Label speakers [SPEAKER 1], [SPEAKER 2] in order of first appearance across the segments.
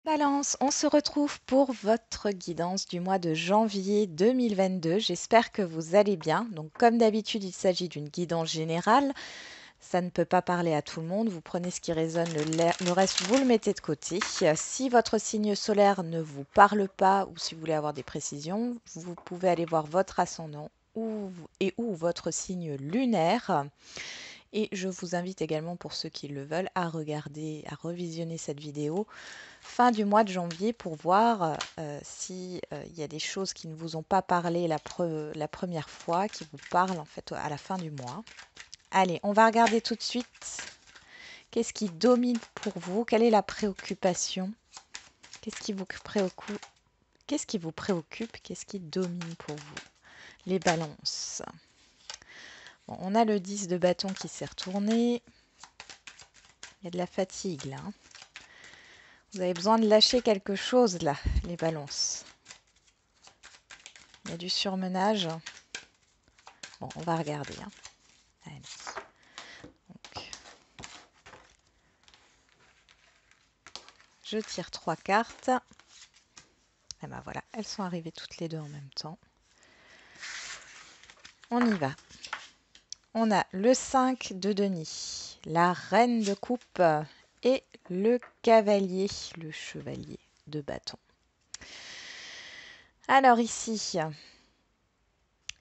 [SPEAKER 1] Balance, on se retrouve pour votre guidance du mois de janvier 2022. J'espère que vous allez bien. Donc, comme d'habitude, il s'agit d'une guidance générale. Ça ne peut pas parler à tout le monde. Vous prenez ce qui résonne, le reste, vous le mettez de côté. Si votre signe solaire ne vous parle pas ou si vous voulez avoir des précisions, vous pouvez aller voir votre ascendant ou votre signe lunaire. Et je vous invite également, pour ceux qui le veulent, à regarder, à revisionner cette vidéo fin du mois de janvier pour voir si il y a des choses qui ne vous ont pas parlé la première fois, qui vous parlent en fait à la fin du mois. Allez, on va regarder tout de suite qu'est-ce qui domine pour vous, quelle est la préoccupation, qu'est-ce qui vous préoccupe, qu'est-ce qui domine pour vous. Les balances. Bon, on a le 10 de bâton qui s'est retourné. Il y a de la fatigue là. Vous avez besoin de lâcher quelque chose là, les balances. Il y a du surmenage. Bon, on va regarder. Allez. Donc, je tire 3 cartes. Et ben voilà, elles sont arrivées toutes les deux en même temps. On y va. On a le 5 de denier, la reine de coupe et le cavalier, le chevalier de bâton. Alors ici,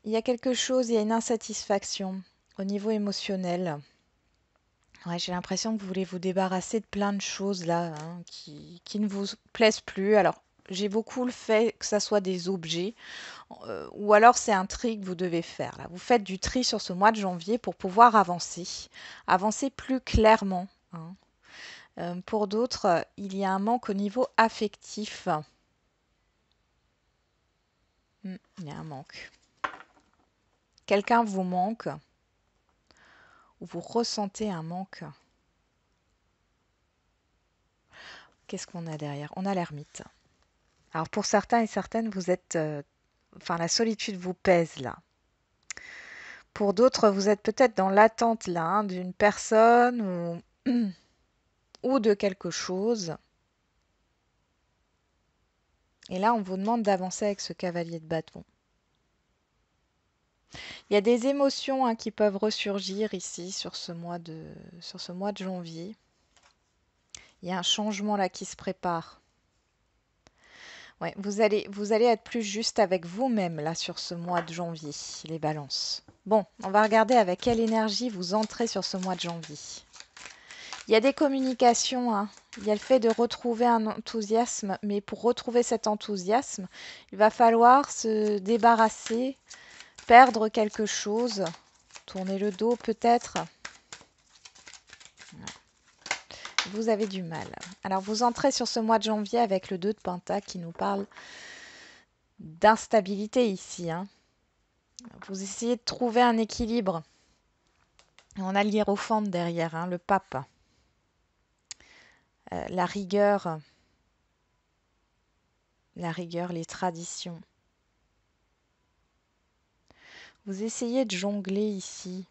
[SPEAKER 1] il y a quelque chose, il y a une insatisfaction au niveau émotionnel. Ouais, j'ai l'impression que vous voulez vous débarrasser de plein de choses là qui ne vous plaisent plus. Alors, j'ai beaucoup le fait que ça soit des objets ou alors c'est un tri que vous devez faire là. Vous faites du tri sur ce mois de janvier pour pouvoir avancer plus clairement. Pour d'autres, il y a un manque au niveau affectif. Il y a un manque. Quelqu'un vous manque ou vous ressentez un manque. Qu'est-ce qu'on a derrière? On a l'ermite. Alors pour certains et certaines, vous êtes la solitude vous pèse là. Pour d'autres, vous êtes peut-être dans l'attente là d'une personne ou de quelque chose. Et là, on vous demande d'avancer avec ce cavalier de bâton. Il y a des émotions qui peuvent ressurgir ici sur ce mois de janvier. Il y a un changement là qui se prépare. Ouais, vous allez être plus juste avec vous-même là sur ce mois de janvier, les balances. Bon, on va regarder avec quelle énergie vous entrez sur ce mois de janvier. Il y a des communications, il y a le fait de retrouver un enthousiasme, mais pour retrouver cet enthousiasme, il va falloir se débarrasser, perdre quelque chose, tourner le dos peut-être. Vous avez du mal. Alors vous entrez sur ce mois de janvier avec le 2 de Pentacle qui nous parle d'instabilité ici. Vous essayez de trouver un équilibre. On a le hiérophante derrière, le pape. La rigueur, les traditions. Vous essayez de jongler ici.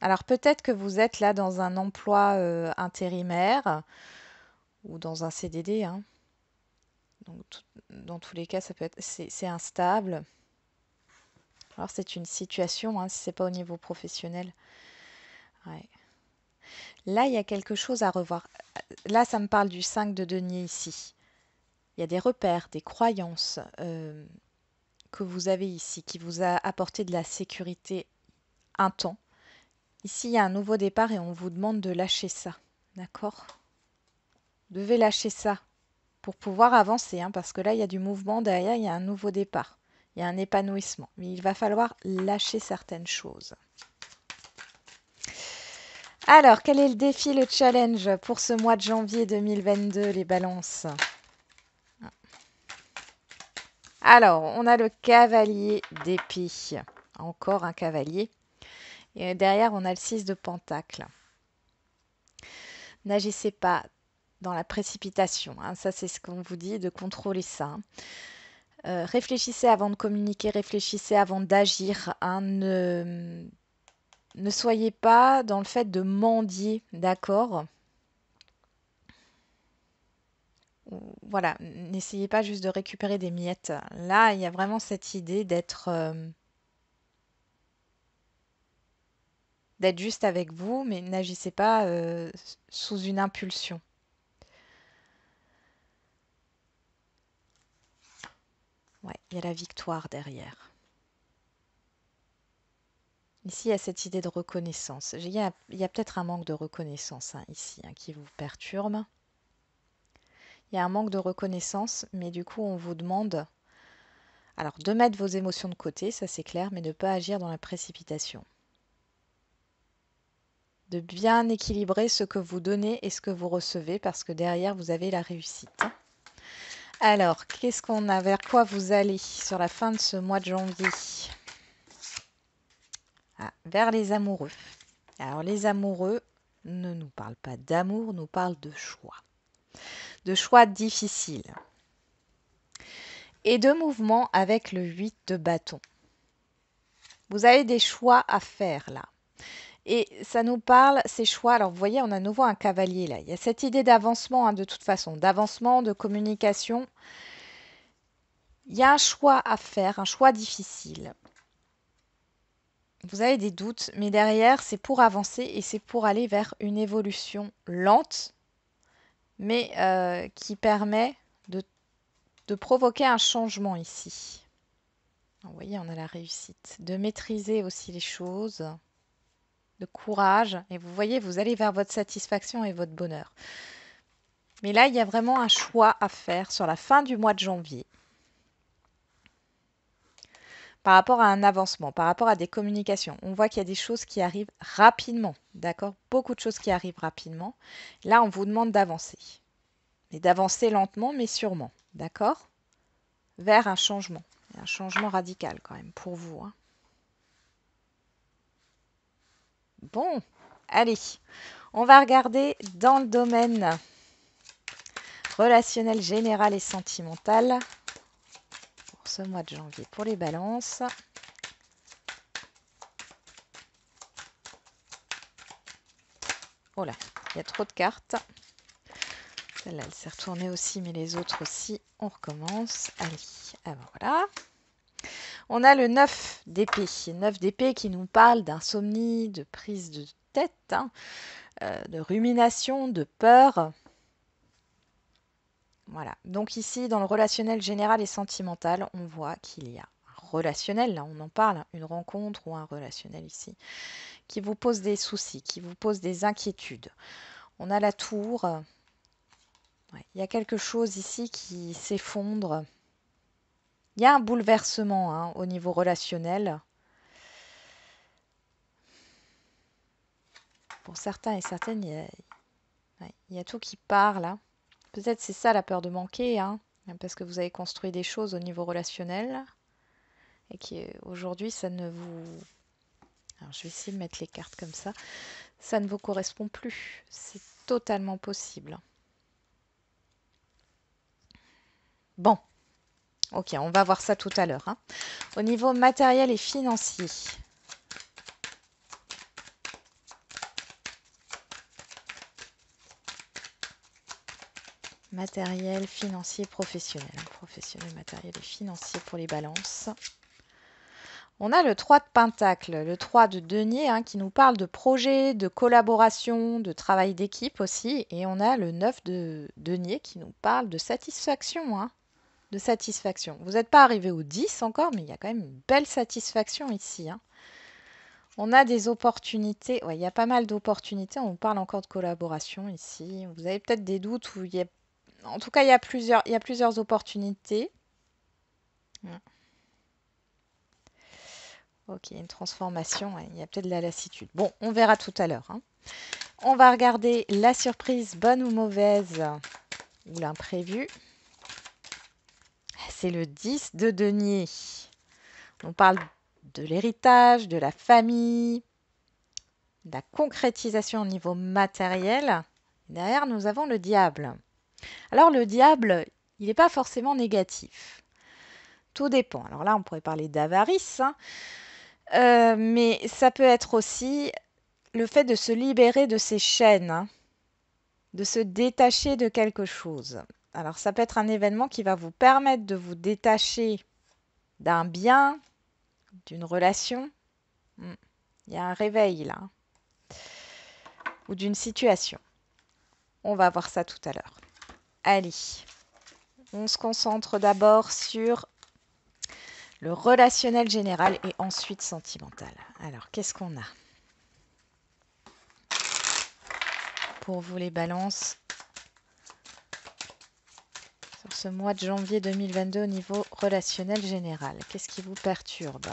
[SPEAKER 1] Alors peut-être que vous êtes là dans un emploi intérimaire ou dans un CDD. Donc, dans tous les cas, ça peut être c'est instable. Alors c'est une situation, si c'est pas au niveau professionnel. Ouais. Là, il y a quelque chose à revoir. Là, ça me parle du 5 de denier ici. Il y a des repères, des croyances que vous avez ici, qui vous a apporté de la sécurité un temps. Ici, il y a un nouveau départ et on vous demande de lâcher ça. D'accord? Vous devez lâcher ça pour pouvoir avancer, parce que là, il y a du mouvement derrière, il y a un nouveau départ. Il y a un épanouissement. Mais il va falloir lâcher certaines choses. Alors, quel est le défi, le challenge pour ce mois de janvier 2022, les balances? Alors, on a le cavalier d'épée. Encore un cavalier. Et derrière, on a le 6 de pentacle. N'agissez pas dans la précipitation. Ça, c'est ce qu'on vous dit, de contrôler ça. Réfléchissez avant de communiquer, réfléchissez avant d'agir. Ne soyez pas dans le fait de mendier, d'accord? voilà, n'essayez pas juste de récupérer des miettes. Là, il y a vraiment cette idée d'être juste avec vous, mais n'agissez pas sous une impulsion. Ouais, il y a la victoire derrière. Ici, il y a cette idée de reconnaissance. Il y a peut-être un manque de reconnaissance ici qui vous perturbe. Il y a un manque de reconnaissance, mais du coup, on vous demande alors de mettre vos émotions de côté, ça c'est clair, mais de ne pas agir dans la précipitation. De bien équilibrer ce que vous donnez et ce que vous recevez, parce que derrière, vous avez la réussite. Alors, qu'est-ce qu'on a? Vers quoi vous allez sur la fin de ce mois de janvier? Vers les amoureux. Alors, les amoureux ne nous parlent pas d'amour, nous parlent de choix. De choix difficiles. Et de mouvement avec le 8 de bâton. Vous avez des choix à faire là. Et ça nous parle, ces choix, alors vous voyez, on a à nouveau un cavalier là. Il y a cette idée d'avancement de toute façon, d'avancement, de communication. Il y a un choix à faire, un choix difficile. Vous avez des doutes, mais derrière, c'est pour avancer et c'est pour aller vers une évolution lente, mais qui permet de provoquer un changement ici. Vous voyez, on a la réussite. De maîtriser aussi les choses, de courage. Et vous voyez, vous allez vers votre satisfaction et votre bonheur. Mais là, il y a vraiment un choix à faire sur la fin du mois de janvier. Par rapport à un avancement, par rapport à des communications. On voit qu'il y a des choses qui arrivent rapidement, d'accord? Beaucoup de choses qui arrivent rapidement. Là, on vous demande d'avancer. Mais d'avancer lentement, mais sûrement, d'accord? Vers un changement radical quand même pour vous. Bon, allez, on va regarder dans le domaine relationnel, général et sentimental pour ce mois de janvier pour les balances. Oh là, il y a trop de cartes. Celle-là, elle s'est retournée aussi, mais les autres aussi. On recommence. Allez, alors voilà. On a le 9 d'épée. 9 d'épée qui nous parle d'insomnie, de prise de tête, de rumination, de peur. Voilà. Donc ici, dans le relationnel général et sentimental, on voit qu'il y a un relationnel, là on en parle, une rencontre ou un relationnel ici, qui vous pose des soucis, qui vous pose des inquiétudes. On a la tour. Ouais, il y a quelque chose ici qui s'effondre. Il y a un bouleversement au niveau relationnel. Pour certains et certaines, il y a tout qui part là. Peut-être c'est ça la peur de manquer, parce que vous avez construit des choses au niveau relationnel et qui aujourd'hui ça ne vous... Alors je vais essayer de mettre les cartes comme ça. Ça ne vous correspond plus. C'est totalement possible. Bon, ok, on va voir ça tout à l'heure. Au niveau matériel et financier. Matériel, financier, professionnel. Professionnel, matériel et financier pour les balances. On a le 3 de Pentacle, le 3 de Denier qui nous parle de projet, de collaboration, de travail d'équipe aussi. Et on a le 9 de Denier qui nous parle de satisfaction. De satisfaction. Vous n'êtes pas arrivé au 10 encore, mais il y a quand même une belle satisfaction ici. On a des opportunités. Ouais, il y a pas mal d'opportunités. On parle encore de collaboration ici. Vous avez peut-être des doutes où il y a... En tout cas, il y a plusieurs opportunités. Ok, une transformation, il y a peut-être de la lassitude. Bon, on verra tout à l'heure. On va regarder la surprise, bonne ou mauvaise, ou l'imprévu. C'est le 10 de Denier. On parle de l'héritage, de la famille, de la concrétisation au niveau matériel. Derrière, nous avons le diable. Alors, le diable, il n'est pas forcément négatif. Tout dépend. Alors là, on pourrait parler d'avarice, mais ça peut être aussi le fait de se libérer de ses chaînes, de se détacher de quelque chose. Alors, ça peut être un événement qui va vous permettre de vous détacher d'un bien, d'une relation. Hmm. Il y a un réveil là, hein, ou d'une situation. On va voir ça tout à l'heure. Allez, on se concentre d'abord sur le relationnel général et ensuite sentimental. Alors, qu'est-ce qu'on a pour vous les balances sur ce mois de janvier 2022 au niveau relationnel général? Qu'est-ce qui vous perturbe?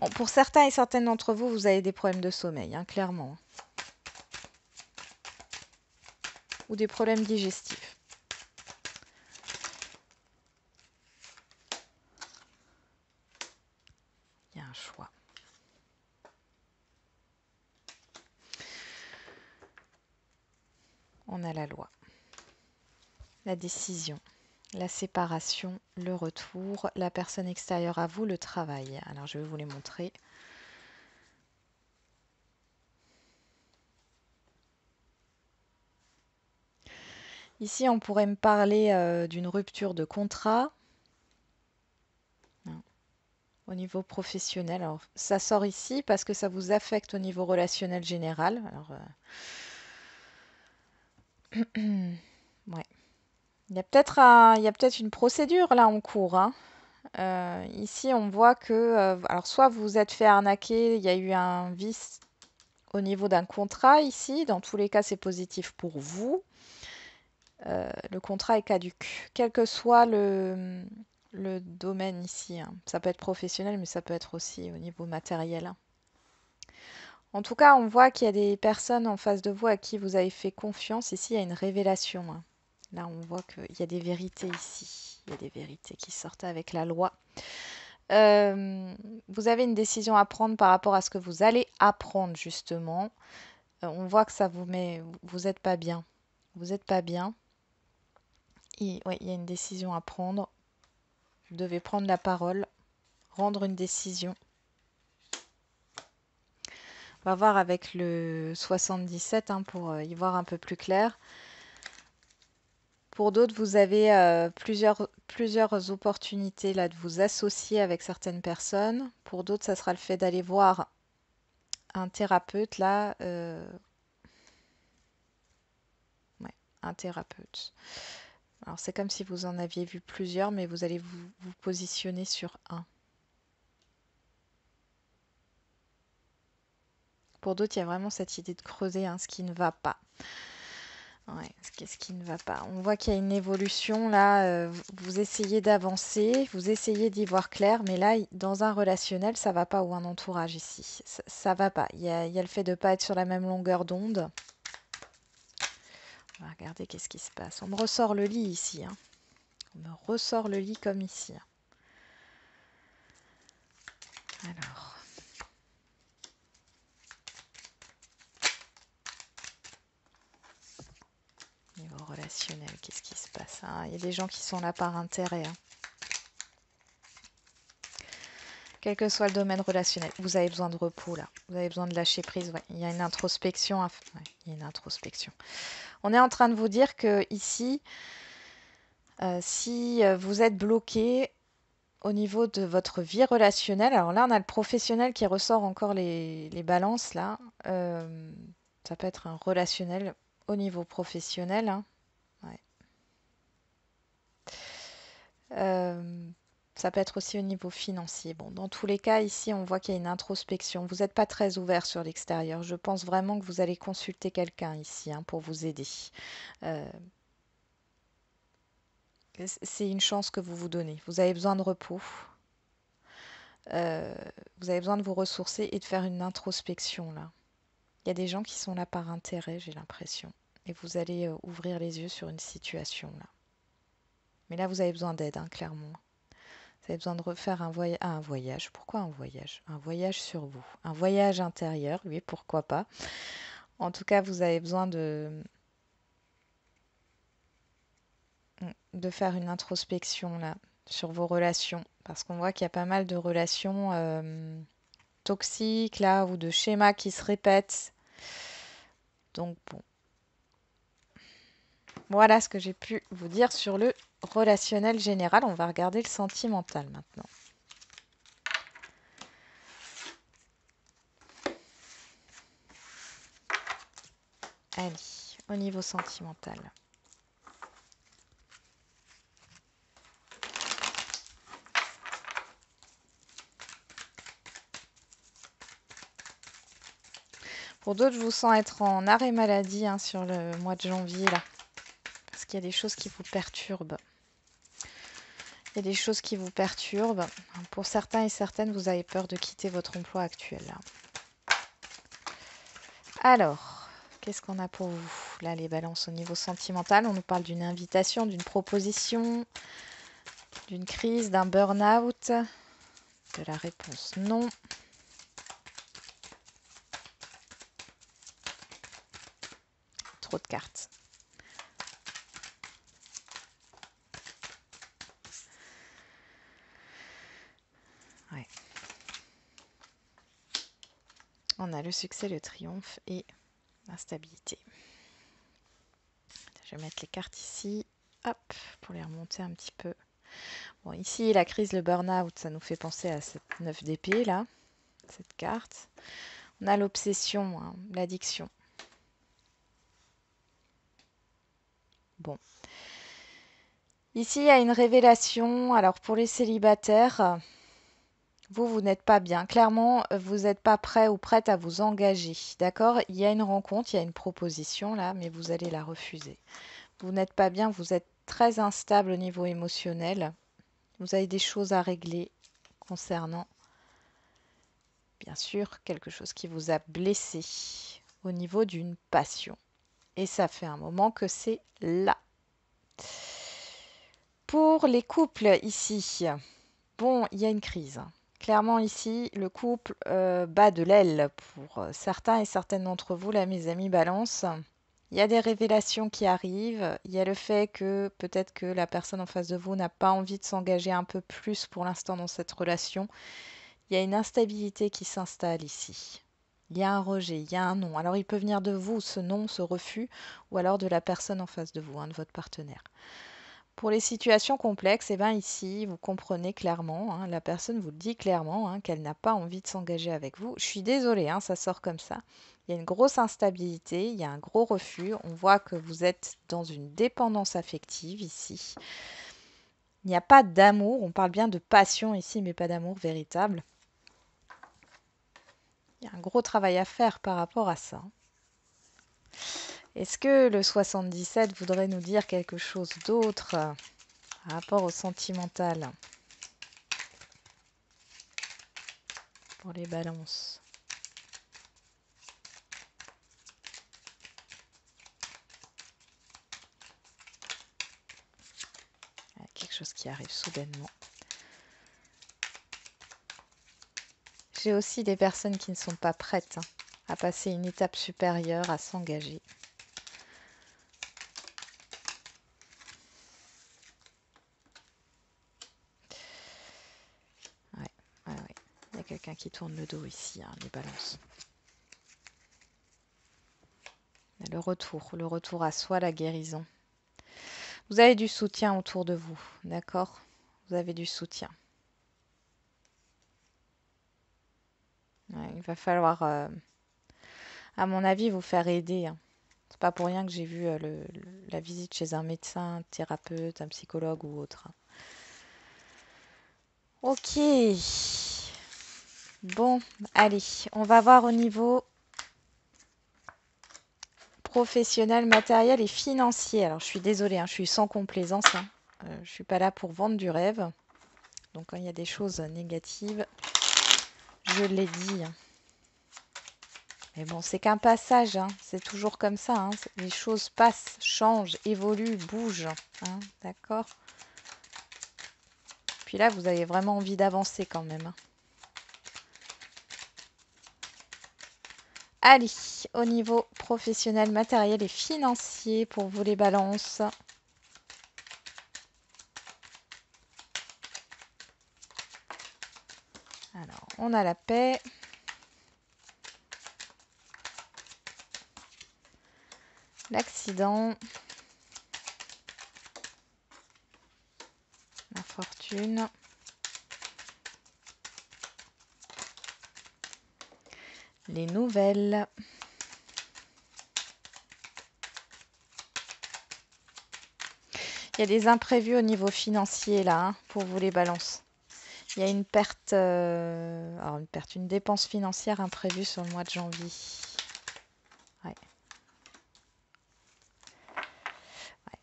[SPEAKER 1] Bon, pour certains et certaines d'entre vous, vous avez des problèmes de sommeil, hein, clairement. Ou des problèmes digestifs. Il y a un choix. On a la loi, la décision, la séparation, le retour, la personne extérieure à vous, le travail. Alors, je vais vous les montrer. Ici, on pourrait me parler d'une rupture de contrat, hein, au niveau professionnel. Alors, ça sort ici parce que ça vous affecte au niveau relationnel général. Alors, ouais. Il y a peut-être une procédure là en cours, hein. Ici, on voit que, alors soit vous vous êtes fait arnaquer, il y a eu un vice au niveau d'un contrat ici. Dans tous les cas, c'est positif pour vous. Le contrat est caduc, quel que soit le domaine ici, hein. Ça peut être professionnel, mais ça peut être aussi au niveau matériel, hein. En tout cas, on voit qu'il y a des personnes en face de vous à qui vous avez fait confiance. Ici, il y a une révélation, hein. Là, on voit qu'il y a des vérités ici. Il y a des vérités qui sortent avec la loi. Euh, Vous avez une décision à prendre par rapport à ce que vous allez apprendre, justement. On voit que ça vous met... Vous n'êtes pas bien. Vous n'êtes pas bien. Ouais, il y a une décision à prendre. Vous devez prendre la parole, rendre une décision. On va voir avec le 77, hein, pour y voir un peu plus clair. Pour d'autres, vous avez plusieurs opportunités là de vous associer avec certaines personnes. Pour d'autres, ça sera le fait d'aller voir un thérapeute là. Ouais, un thérapeute. Alors c'est comme si vous en aviez vu plusieurs, mais vous allez vous positionner sur un. Pour d'autres, il y a vraiment cette idée de creuser, hein, ce qui ne va pas. Ouais, qu'est-ce qui ne va pas? On voit qu'il y a une évolution là. Vous essayez d'avancer, vous essayez d'y voir clair, mais là, dans un relationnel, ça va pas, ou un entourage ici. Ça va pas. Il y a le fait de ne pas être sur la même longueur d'onde. On va regarder qu'est-ce qui se passe. On me ressort le lit ici, hein. On me ressort le lit comme ici, hein. Alors. Niveau relationnel, qu'est-ce qui se passe, hein? Il y a des gens qui sont là par intérêt, hein. Quel que soit le domaine relationnel, vous avez besoin de repos là. Vous avez besoin de lâcher prise. Ouais. Il y a une introspection. Ouais, il y a une introspection. On est en train de vous dire que ici, si vous êtes bloqué au niveau de votre vie relationnelle, alors là, on a le professionnel qui ressort encore les balances là. Ça peut être un relationnel au niveau professionnel, hein. Ouais. Ça peut être aussi au niveau financier. Bon, dans tous les cas, ici, on voit qu'il y a une introspection. Vous n'êtes pas très ouvert sur l'extérieur. Je pense vraiment que vous allez consulter quelqu'un ici, hein, pour vous aider. Euh, c'est une chance que vous vous donnez. Vous avez besoin de repos. Euh, vous avez besoin de vous ressourcer et de faire une introspection là. Il y a des gens qui sont là par intérêt, j'ai l'impression. Et vous allez ouvrir les yeux sur une situation là. Mais là, vous avez besoin d'aide, hein, clairement. Vous avez besoin de refaire un voyage. Pourquoi un voyage? Un voyage sur vous. Un voyage intérieur, oui, pourquoi pas. En tout cas, vous avez besoin de faire une introspection là sur vos relations. Parce qu'on voit qu'il y a pas mal de relations toxiques là ou de schémas qui se répètent. Donc bon, voilà ce que j'ai pu vous dire sur le relationnel général. On va regarder le sentimental maintenant. Allez, au niveau sentimental. Pour d'autres, je vous sens être en arrêt maladie hein, sur le mois de janvier là. Parce qu'il y a des choses qui vous perturbent. Il y a des choses qui vous perturbent. Pour certains et certaines, vous avez peur de quitter votre emploi actuel. Là. Alors, qu'est-ce qu'on a pour vous? Là, les balances au niveau sentimental, on nous parle d'une invitation, d'une proposition, d'une crise, d'un burn-out. De la réponse non. Trop de cartes. Ouais. On a le succès, le triomphe et l'instabilité. Je vais mettre les cartes ici, hop, pour les remonter un petit peu. Bon, ici, la crise, le burn-out, ça nous fait penser à cette 9 d'épée, là, cette carte. On a l'obsession, hein, l'addiction. Bon. Ici, il y a une révélation. Alors, pour les célibataires, vous n'êtes pas bien. Clairement, vous n'êtes pas prêt ou prête à vous engager. D'accord? Il y a une rencontre, il y a une proposition, là, mais vous allez la refuser. Vous n'êtes pas bien, vous êtes très instable au niveau émotionnel. Vous avez des choses à régler concernant, bien sûr, quelque chose qui vous a blessé au niveau d'une passion. Et ça fait un moment que c'est là. Pour les couples ici, bon, il y a une crise. Clairement ici, le couple bat de l'aile pour certains et certaines d'entre vous, là, mes amis balance. Il y a des révélations qui arrivent. Il y a le fait que peut-être que la personne en face de vous n'a pas envie de s'engager un peu plus pour l'instant dans cette relation. Il y a une instabilité qui s'installe ici. Il y a un rejet, il y a un non. Alors il peut venir de vous, ce non, ce refus, ou alors de la personne en face de vous, hein, de votre partenaire. Pour les situations complexes, eh ben ici, vous comprenez clairement, hein, la personne vous dit clairement hein, qu'elle n'a pas envie de s'engager avec vous. Je suis désolée, hein, ça sort comme ça. Il y a une grosse instabilité, il y a un gros refus. On voit que vous êtes dans une dépendance affective ici. Il n'y a pas d'amour, on parle bien de passion ici, mais pas d'amour véritable. Il y a un gros travail à faire par rapport à ça. Est-ce que le 77 voudrait nous dire quelque chose d'autre par rapport au sentimental pour les balances? Il y a quelque chose qui arrive soudainement. J'ai aussi des personnes qui ne sont pas prêtes hein, à passer une étape supérieure, à s'engager. Ouais. Il y a quelqu'un qui tourne le dos ici, hein, les balances. Le retour à soi, la guérison. Vous avez du soutien autour de vous, d'accord? Vous avez du soutien. Ouais, il va falloir, à mon avis, vous faire aider. Hein. C'est pas pour rien que j'ai vu la visite chez un médecin, un thérapeute, un psychologue ou autre. Ok. Bon, allez, on va voir au niveau professionnel, matériel et financier. Alors, je suis désolée, hein, je suis sans complaisance. Hein. Je suis pas là pour vendre du rêve. Donc, quand il y a des choses négatives, je l'ai dit. Mais bon, c'est qu'un passage. Hein. C'est toujours comme ça. Hein. Les choses passent, changent, évoluent, bougent. Hein. D'accord? Puis là, vous avez vraiment envie d'avancer quand même. Hein. Allez, au niveau professionnel, matériel et financier pour vous les balances. On a la paix. L'accident. La fortune. Les nouvelles. Il y a des imprévus au niveau financier là, hein, pour vous les balances. Il y a une perte, alors une dépense financière imprévue sur le mois de janvier. Ouais.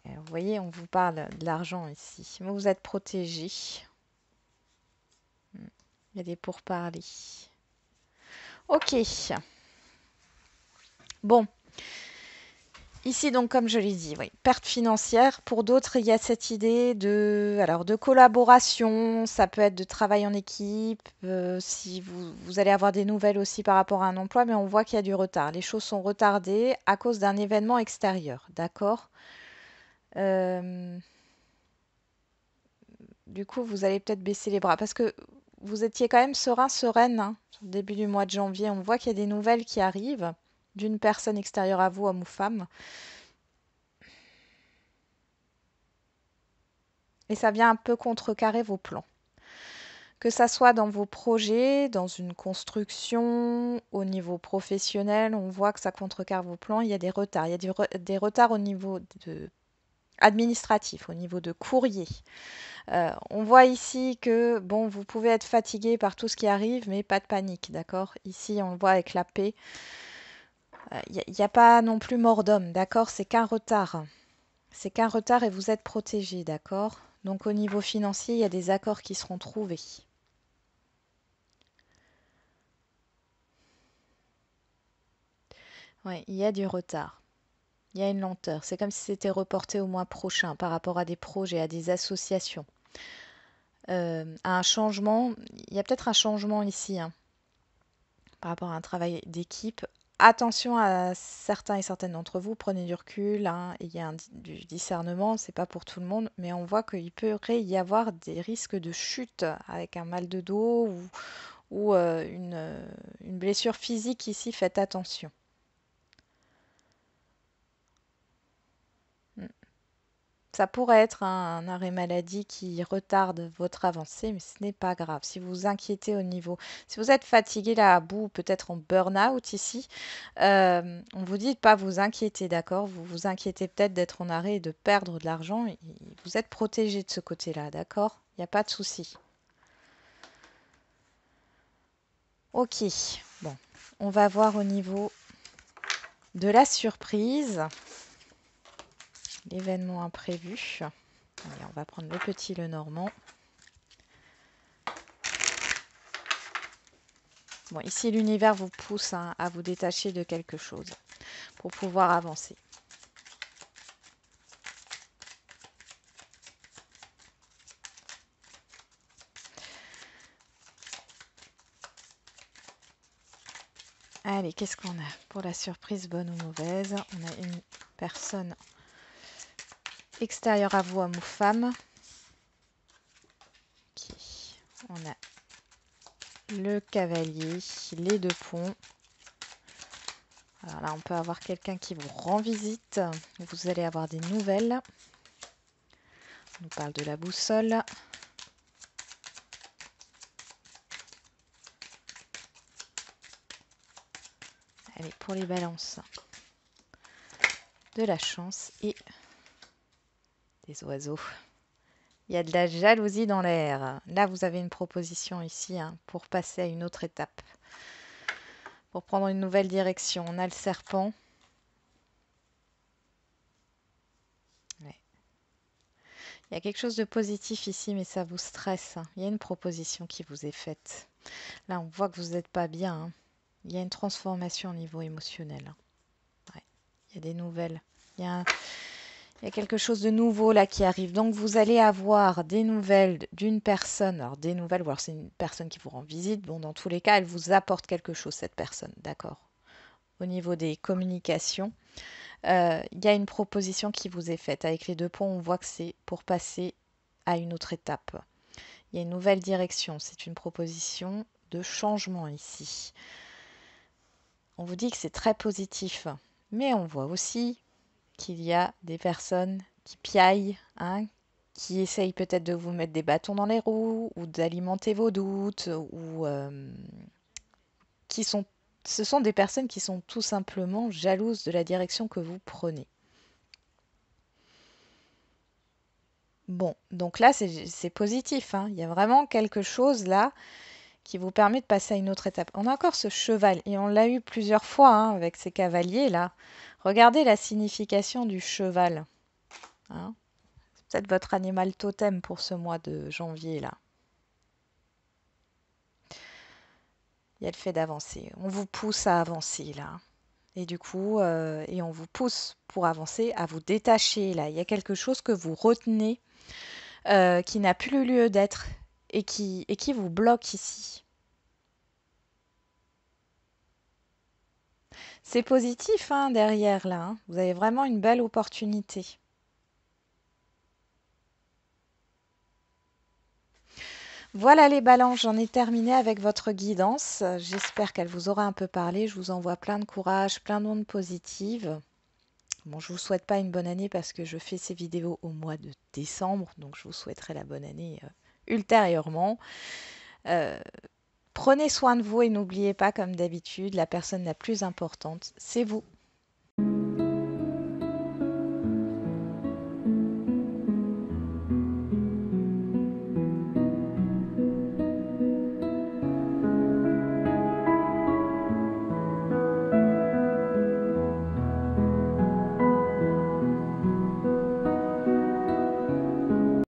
[SPEAKER 1] Ouais, vous voyez, on vous parle de l'argent ici. Mais vous êtes protégé. Il y a des pourparlers. Ok. Bon. Ici, donc, comme je l'ai dit, oui, perte financière. Pour d'autres, il y a cette idée de collaboration. Ça peut être de travail en équipe. Si vous allez avoir des nouvelles aussi par rapport à un emploi, mais on voit qu'il y a du retard. Les choses sont retardées à cause d'un événement extérieur. D'accord? Euh, du coup, vous allez peut-être baisser les bras parce que vous étiez quand même serein, sereine, hein, au début du mois de janvier. On voit qu'il y a des nouvelles qui arrivent d'une personne extérieure à vous, homme ou femme. Et ça vient un peu contrecarrer vos plans. Que ça soit dans vos projets, dans une construction, au niveau professionnel, on voit que ça contrecarre vos plans. Il y a des retards. Il y a des retards au niveau administratif, au niveau de courrier. On voit ici que bon, vous pouvez être fatigué par tout ce qui arrive, mais pas de panique, d'accord? Ici, on le voit avec la paix. Il n'y a pas non plus mort d'homme, d'accord? C'est qu'un retard. C'est qu'un retard et vous êtes protégé, d'accord? Donc au niveau financier, il y a des accords qui seront trouvés. Oui, il y a du retard. Il y a une lenteur. C'est comme si c'était reporté au mois prochain par rapport à des projets, à des associations. À un changement, il y a peut-être un changement ici, hein, par rapport à un travail d'équipe. Attention à certains et certaines d'entre vous, prenez du recul, hein, il y a du discernement, c'est pas pour tout le monde, mais on voit qu'il pourrait y avoir des risques de chute avec un mal de dos ou une blessure physique ici, faites attention. Mm. Ça pourrait être un arrêt maladie qui retarde votre avancée, mais ce n'est pas grave. Si vous vous inquiétez au niveau, si vous êtes fatigué là à bout, peut-être en burn-out ici, on vous dit de pas vous inquiéter, d'accord? Vous vous inquiétez peut-être d'être en arrêt et de perdre de l'argent. Vous êtes protégé de ce côté-là, d'accord? Il n'y a pas de souci. Ok, bon, on va voir au niveau de la surprise, l'événement imprévu. Allez, on va prendre le petit Lenormand. Bon, ici, l'univers vous pousse, hein, à vous détacher de quelque chose pour pouvoir avancer. Allez, qu'est-ce qu'on a pour la surprise, bonne ou mauvaise? On a une personne extérieure à vous, homme ou femme. Ok. On a le cavalier, les deux ponts. Alors là, on peut avoir quelqu'un qui vous rend visite. Vous allez avoir des nouvelles. On nous parle de la boussole. Allez, pour les balances, de la chance et des oiseaux. Il y a de la jalousie dans l'air. Là, vous avez une proposition ici, hein, pour passer à une autre étape, pour prendre une nouvelle direction. On a le serpent. Ouais. Il y a quelque chose de positif ici, mais ça vous stresse, hein. Il y a une proposition qui vous est faite. Là, on voit que vous n'êtes pas bien, hein. Il y a une transformation au niveau émotionnel, hein. Ouais. Il y a des nouvelles. Il y a quelque chose de nouveau là qui arrive. Donc vous allez avoir des nouvelles d'une personne. Alors des nouvelles, ou alors c'est une personne qui vous rend visite. Bon, dans tous les cas, elle vous apporte quelque chose, cette personne. D'accord? Au niveau des communications, il y a une proposition qui vous est faite. Avec les deux ponts, on voit que c'est pour passer à une autre étape. Il y a une nouvelle direction. C'est une proposition de changement ici. On vous dit que c'est très positif, mais on voit aussi qu'il y a des personnes qui piaillent, hein, qui essayent peut-être de vous mettre des bâtons dans les roues ou d'alimenter vos doutes ou qui sont ce sont des personnes qui sont tout simplement jalouses de la direction que vous prenez. Bon, donc là, c'est positif, hein. Il y a vraiment quelque chose là qui vous permet de passer à une autre étape. On a encore ce cheval, et on l'a eu plusieurs fois hein, avec ces cavaliers là. Regardez la signification du cheval, hein. C'est peut-être votre animal totem pour ce mois de janvier là. Il y a le fait d'avancer. On vous pousse à avancer là. Et du coup, et on vous pousse pour avancer à vous détacher là. Il y a quelque chose que vous retenez qui n'a plus lieu d'être et qui vous bloque ici. C'est positif hein, derrière là, hein. Vous avez vraiment une belle opportunité. Voilà les balances, j'en ai terminé avec votre guidance. J'espère qu'elle vous aura un peu parlé. Je vous envoie plein de courage, plein d'ondes positives. Bon, je vous souhaite pas une bonne année parce que je fais ces vidéos au mois de décembre, donc je vous souhaiterai la bonne année ultérieurement. Euh, Prenez soin de vous et n'oubliez pas, comme d'habitude, la personne la plus importante, c'est vous.